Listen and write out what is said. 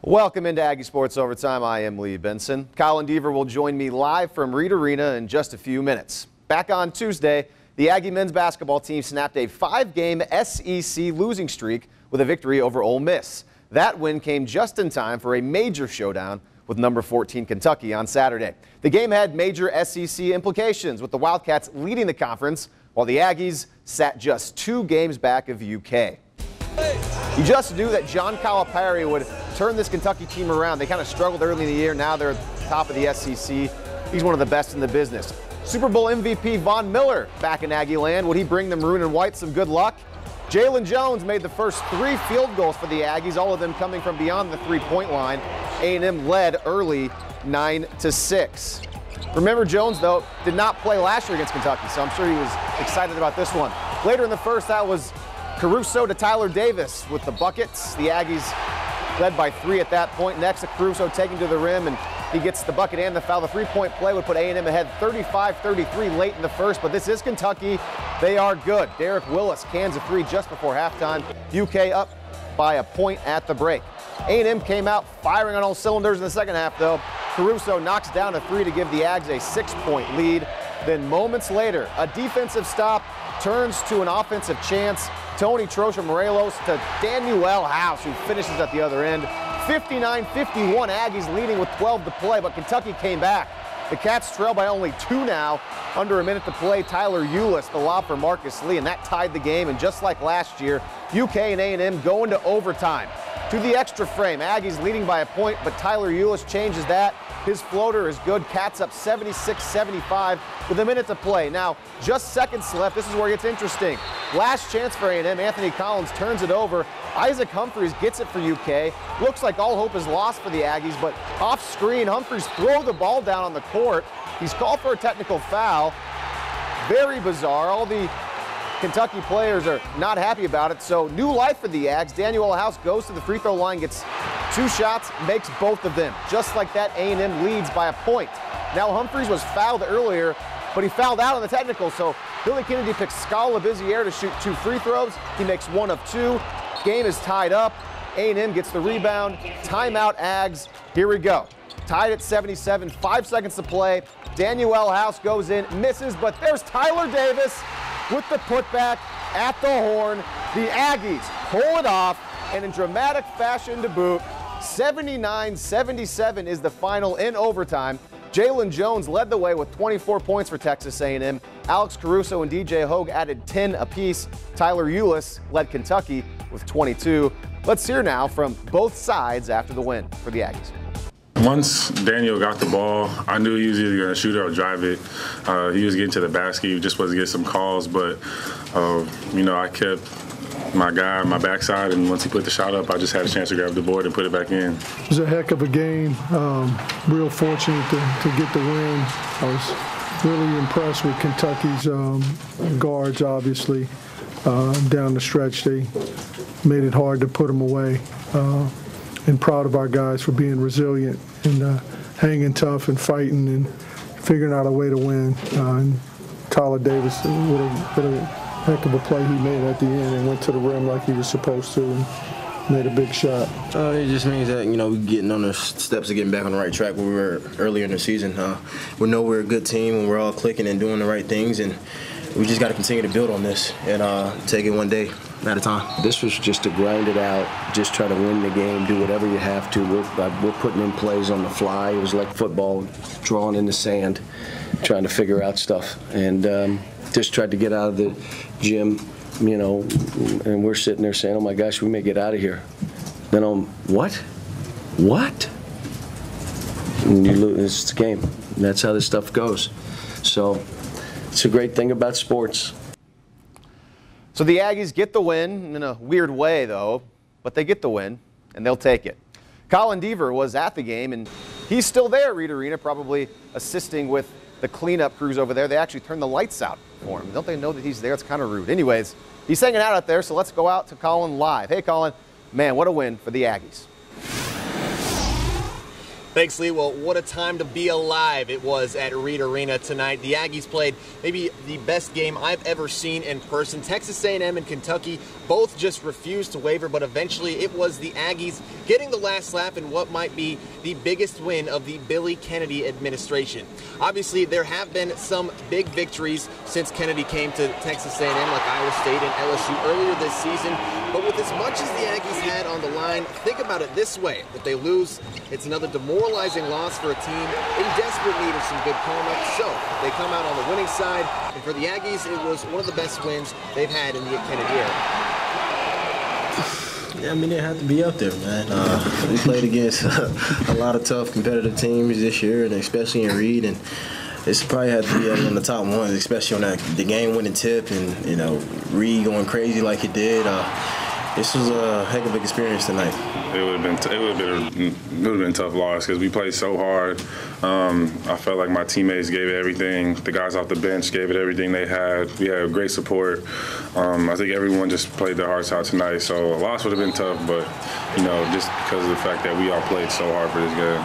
Welcome into Aggie Sports Overtime. I am Lee Benson. Colin Deaver will join me live from Reed Arena in just a few minutes. Back on Tuesday, the Aggie men's basketball team snapped a 5-game SEC losing streak with a victory over Ole Miss. That win came just in time for a major showdown with number 14 Kentucky on Saturday. The game had major SEC implications, with the Wildcats leading the conference while the Aggies sat just 2 games back of UK. You just knew that John Calipari would turn this Kentucky team around. They kind of struggled early in the year. Now they're at the top of the SEC. He's one of the best in the business. Super Bowl MVP Von Miller back in Aggie land. Would he bring the maroon and white some good luck? Jalen Jones made the first 3 field goals for the Aggies, all of them coming from beyond the 3-point line. A&M led early 9-6. Remember, Jones, though, did not play last year against Kentucky, so I'm sure he was excited about this one. Later in the first, that was Caruso to Tyler Davis with the buckets. The Aggies led by 3 at that point. Next, Caruso taking to the rim, and he gets the bucket and the foul. The 3-point play would put A&M ahead 35-33 late in the first, but this is Kentucky. They are good. Derek Willis cans a 3 just before halftime. UK up by a point at the break. A&M came out firing on all cylinders in the second half, though. Caruso knocks down a 3 to give the Ags a 6-point lead. Then moments later, a defensive stop turns to an offensive chance. Tony Trocha-Morelos to Daniel House, who finishes at the other end. 59-51, Aggies leading with 12 to play, but Kentucky came back. The Cats trail by only 2 now. Under a minute to play, Tyler Ulis, the lob for Marcus Lee, and that tied the game. And just like last year, UK and A&M go into overtime. To the extra frame, Aggies leading by a point, but Tyler Ulis changes that. His floater is good. Cats up 76-75 with a minute to play. Now, just seconds left. This is where it gets interesting. Last chance for A&M. Anthony Collins turns it over. Isaac Humphries gets it for UK. Looks like all hope is lost for the Aggies, but off screen, Humphries throws the ball down on the court. He's called for a technical foul. Very bizarre. All the Kentucky players are not happy about it, so new life for the Ags. Daniel House goes to the free throw line, gets 2 shots, makes both of them. Just like that, A&M leads by a point. Now Humphries was fouled earlier, but he fouled out on the technical, so Billy Kennedy picks Scala Bizier to shoot 2 free throws. He makes 1 of 2. Game is tied up. A&M gets the rebound. Timeout, Ags. Here we go. Tied at 77, 5 seconds to play. Daniel House goes in, misses, but there's Tyler Davis with the putback at the horn. The Aggies pull it off, and in dramatic fashion to boot. 79-77 is the final in overtime. Jalen Jones led the way with 24 points for Texas A&M. Alex Caruso and DJ Hogue added 10 apiece. Tyler Ulis led Kentucky with 22. Let's hear now from both sides after the win for the Aggies. Once Daniel got the ball, I knew he was either going to shoot it or drive it. He was getting to the basket. He just was getting some calls, but, I kept my guy on my backside, and once he put the shot up, I just had a chance to grab the board and put it back in. It was a heck of a game. Real fortunate to get the win. I was really impressed with Kentucky's guards, obviously. Down the stretch, they made it hard to put them away. And proud of our guys for being resilient and hanging tough and fighting and figuring out a way to win. And Tyler Davis, what a heck of a play he made at the end and went to the rim like he was supposed to and made a big shot. It just means that, we're getting on the steps of getting back on the right track where we were earlier in the season. We know we're a good team and we're all clicking and doing the right things, and we just got to continue to build on this and take it one day at a time. This was just to grind it out, just try to win the game, do whatever you have to. We're putting in plays on the fly. It was like football, drawn in the sand, trying to figure out stuff. And just tried to get out of the gym, and we're sitting there saying, oh my gosh, we may get out of here. Then what? And you lose, it's the game. And that's how this stuff goes. So it's a great thing about sports. So the Aggies get the win in a weird way, though, but they get the win, and they'll take it. Colin Deaver was at the game, and he's still there at Reed Arena, probably assisting with the cleanup crews over there. They actually turned the lights out for him. Don't they know that he's there? It's kind of rude. Anyways, he's hanging out there, so let's go out to Colin live. Hey, Colin. Man, what a win for the Aggies. Thanks, Lee. Well, what a time to be alive it was at Reed Arena tonight. The Aggies played maybe the best game I've ever seen in person. Texas A&M and Kentucky both just refused to waver, but eventually it was the Aggies getting the last laugh in what might be the biggest win of the Billy Kennedy administration. Obviously, there have been some big victories since Kennedy came to Texas A&M, like Iowa State and LSU earlier this season. But with as much as the Aggies had on the line, think about it this way. If they lose, it's another demoralizing loss for a team in desperate need of some good karma. So they come out on the winning side, and for the Aggies, it was one of the best wins they've had in the Kennedy era. Yeah, I mean, it had to be up there, man. We played against a lot of tough competitive teams this year, and especially in Reed, and it's probably had to be in the top ones, especially on the game-winning tip, and Reed going crazy like it did. This was a heck of an experience tonight. It would have been a tough loss because we played so hard. I felt like my teammates gave it everything. The guys off the bench gave it everything they had. We had great support. I think everyone just played their hearts out tonight. So a loss would have been tough, but just because of the fact that we all played so hard for this game.